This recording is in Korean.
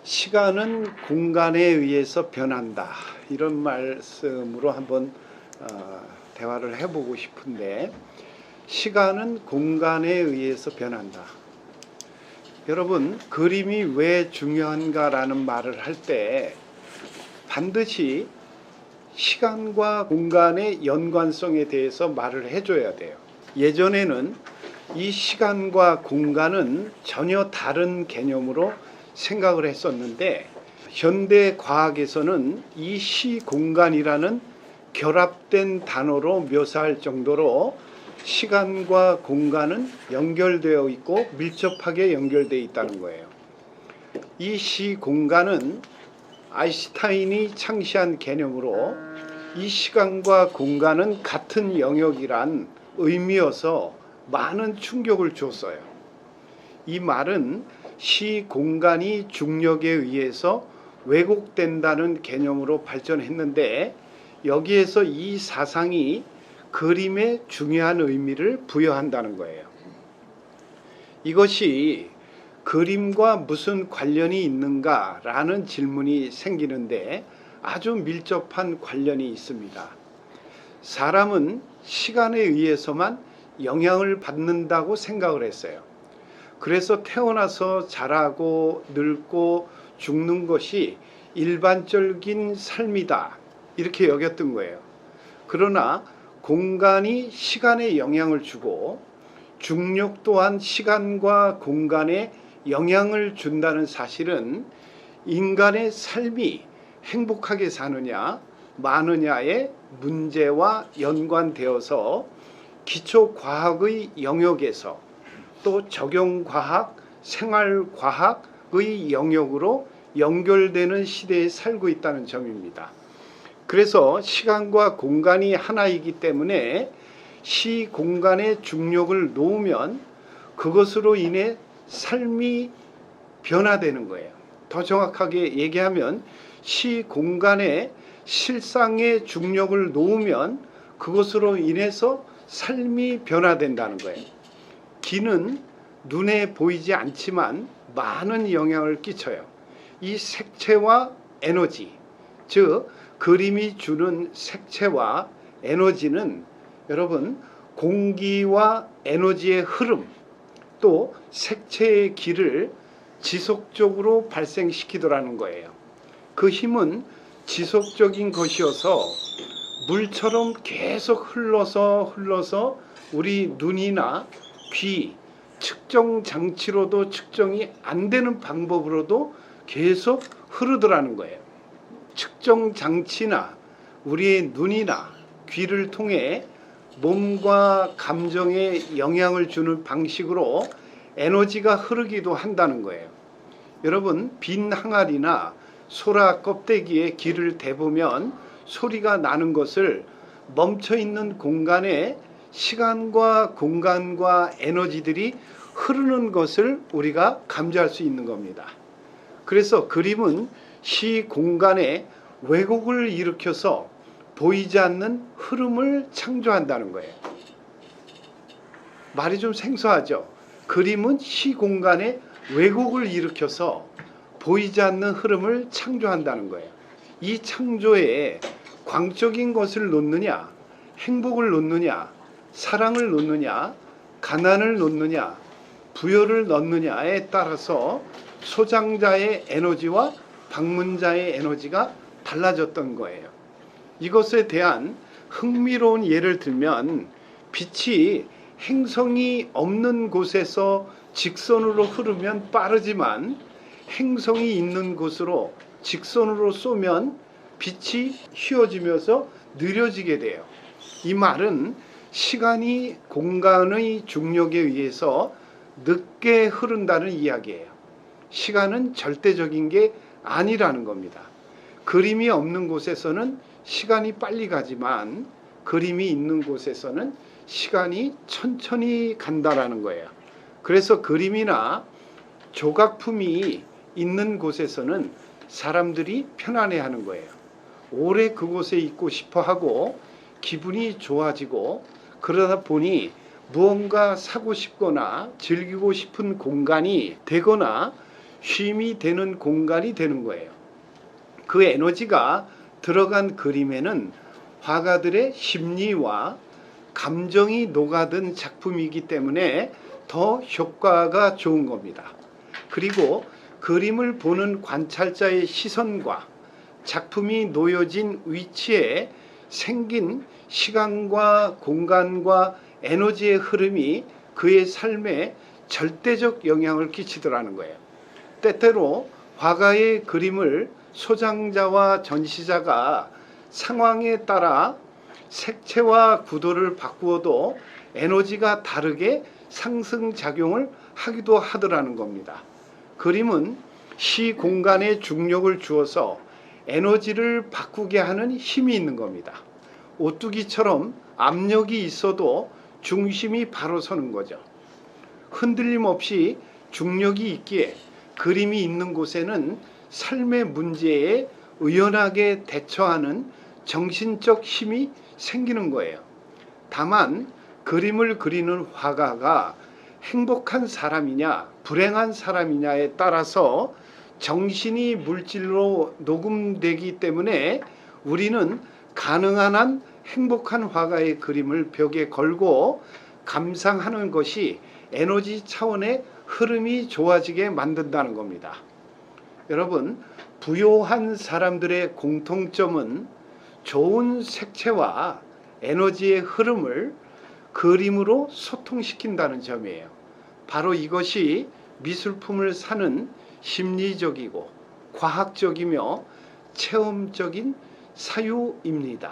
시간은 공간에 의해서 변한다. 이런 말씀으로 한번 대화를 해보고 싶은데, 시간은 공간에 의해서 변한다. 여러분, 그림이 왜 중요한가라는 말을 할 때 반드시 시간과 공간의 연관성에 대해서 말을 해줘야 돼요. 예전에는 이 시간과 공간은 전혀 다른 개념으로 생각을 했었는데, 현대 과학에서는 이 시공간이라는 결합된 단어로 묘사할 정도로 시간과 공간은 연결되어 있고 밀접하게 연결되어 있다는 거예요. 이 시공간은 아인슈타인이 창시한 개념으로 이 시간과 공간은 같은 영역이란 의미여서 많은 충격을 줬어요. 이 말은 시공간이 중력에 의해서 왜곡된다는 개념으로 발전했는데, 여기에서 이 사상이 그림에 중요한 의미를 부여한다는 거예요. 이것이 그림과 무슨 관련이 있는가라는 질문이 생기는데 아주 밀접한 관련이 있습니다. 사람은 시간에 의해서만 영향을 받는다고 생각을 했어요. 그래서 태어나서 자라고 늙고 죽는 것이 일반적인 삶이다, 이렇게 여겼던 거예요. 그러나 공간이 시간에 영향을 주고 중력 또한 시간과 공간에 영향을 준다는 사실은 인간의 삶이 행복하게 사느냐 마느냐의 문제와 연관되어서 기초과학의 영역에서 또 적용과학, 생활과학의 영역으로 연결되는 시대에 살고 있다는 점입니다. 그래서 시간과 공간이 하나이기 때문에 시공간에 중력을 놓으면 그것으로 인해 삶이 변화되는 거예요. 더 정확하게 얘기하면 시공간에 실상의 중력을 놓으면 그것으로 인해서 삶이 변화된다는 거예요. 기는 눈에 보이지 않지만 많은 영향을 끼쳐요. 이 색채와 에너지, 즉 그림이 주는 색채와 에너지는 여러분 공기와 에너지의 흐름, 또 색채의 길을 지속적으로 발생시키더라는 거예요. 그 힘은 지속적인 것이어서 물처럼 계속 흘러서 우리 눈이나 귀, 측정 장치로도 측정이 안 되는 방법으로도 계속 흐르더라는 거예요. 측정 장치나 우리의 눈이나 귀를 통해 몸과 감정에 영향을 주는 방식으로 에너지가 흐르기도 한다는 거예요. 여러분, 빈 항아리나 소라 껍데기에 귀를 대보면 소리가 나는 것을 멈춰 있는 공간에 시간과 공간과 에너지들이 흐르는 것을 우리가 감지할 수 있는 겁니다. 그래서 그림은 시공간에 왜곡을 일으켜서 보이지 않는 흐름을 창조한다는 거예요. 말이 좀 생소하죠? 그림은 시공간에 왜곡을 일으켜서 보이지 않는 흐름을 창조한다는 거예요. 이 창조에 광적인 것을 놓느냐, 행복을 놓느냐, 사랑을 놓느냐, 가난을 놓느냐, 부여를 넣느냐에 따라서 소장자의 에너지와 방문자의 에너지가 달라졌던 거예요. 이것에 대한 흥미로운 예를 들면, 빛이 행성이 없는 곳에서 직선으로 흐르면 빠르지만 행성이 있는 곳으로 직선으로 쏘면 빛이 휘어지면서 느려지게 돼요. 이 말은 시간이 공간의 중력에 의해서 늦게 흐른다는 이야기예요. 시간은 절대적인 게 아니라는 겁니다. 그림이 없는 곳에서는 시간이 빨리 가지만 그림이 있는 곳에서는 시간이 천천히 간다라는 거예요. 그래서 그림이나 조각품이 있는 곳에서는 사람들이 편안해하는 거예요. 오래 그곳에 있고 싶어 하고 기분이 좋아지고, 그러다 보니 무언가 사고 싶거나 즐기고 싶은 공간이 되거나 쉼이 되는 공간이 되는 거예요. 그 에너지가 들어간 그림에는 화가들의 심리와 감정이 녹아든 작품이기 때문에 더 효과가 좋은 겁니다. 그리고 그림을 보는 관찰자의 시선과 작품이 놓여진 위치에 생긴 시간과 공간과 에너지의 흐름이 그의 삶에 절대적 영향을 끼치더라는 거예요. 때때로 화가의 그림을 소장자와 전시자가 상황에 따라 색채와 구도를 바꾸어도 에너지가 다르게 상승작용을 하기도 하더라는 겁니다. 그림은 시 공간에 중력을 주어서 에너지를 바꾸게 하는 힘이 있는 겁니다. 오뚜기처럼 압력이 있어도 중심이 바로 서는 거죠. 흔들림 없이 중력이 있기에 그림이 있는 곳에는 삶의 문제에 의연하게 대처하는 정신적 힘이 생기는 거예요. 다만 그림을 그리는 화가가 행복한 사람이냐 불행한 사람이냐에 따라서 정신이 물질로 녹음되기 때문에 우리는 가능한 한 행복한 화가의 그림을 벽에 걸고 감상하는 것이 에너지 차원의 흐름이 좋아지게 만든다는 겁니다. 여러분, 부요한 사람들의 공통점은 좋은 색채와 에너지의 흐름을 그림으로 소통시킨다는 점이에요. 바로 이것이 미술품을 사는 심리적이고 과학적이며 체험적인 사유입니다.